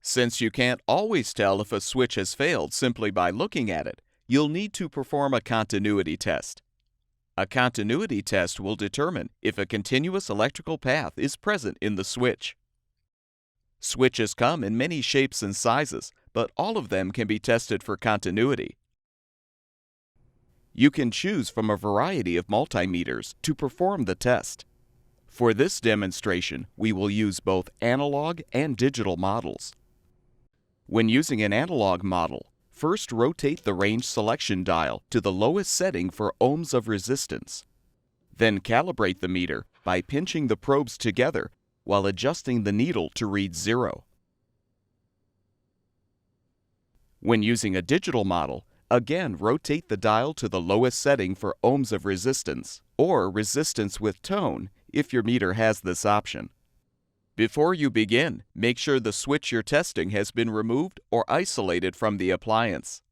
Since you can't always tell if a switch has failed simply by looking at it, you'll need to perform a continuity test. A continuity test will determine if a continuous electrical path is present in the switch. Switches come in many shapes and sizes, but all of them can be tested for continuity. You can choose from a variety of multimeters to perform the test. For this demonstration, we will use both analog and digital models. When using an analog model, first rotate the range selection dial to the lowest setting for ohms of resistance. Then calibrate the meter by pinching the probes together while adjusting the needle to read 0. When using a digital model, again rotate the dial to the lowest setting for ohms of resistance, or resistance with tone if your meter has this option. Before you begin, make sure the switch you're testing has been removed or isolated from the appliance.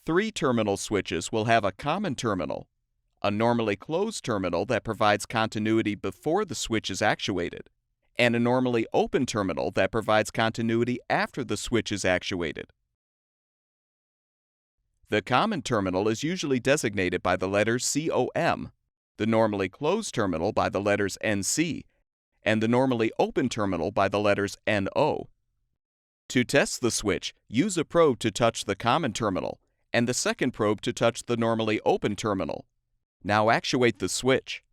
3-terminal switches will have a common terminal, a normally closed terminal that provides continuity before the switch is actuated, and a normally open terminal that provides continuity after the switch is actuated. The common terminal is usually designated by the letters COM, the normally closed terminal by the letters NC, and the normally open terminal by the letters NO. To test the switch, use a probe to touch the common terminal and the second probe to touch the normally open terminal. Now actuate the switch.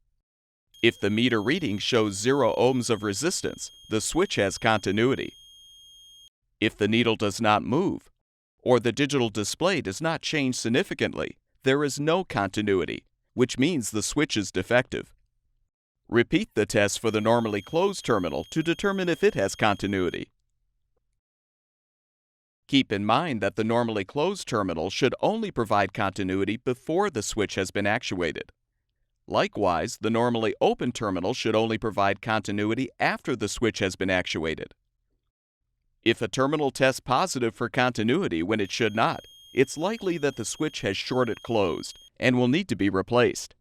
If the meter reading shows 0 ohms of resistance, the switch has continuity. If the needle does not move, or the digital display does not change significantly, there is no continuity, which means the switch is defective. Repeat the test for the normally closed terminal to determine if it has continuity. Keep in mind that the normally closed terminal should only provide continuity before the switch has been actuated. Likewise, the normally open terminal should only provide continuity after the switch has been actuated. If a terminal tests positive for continuity when it should not, it's likely that the switch has shorted closed and will need to be replaced.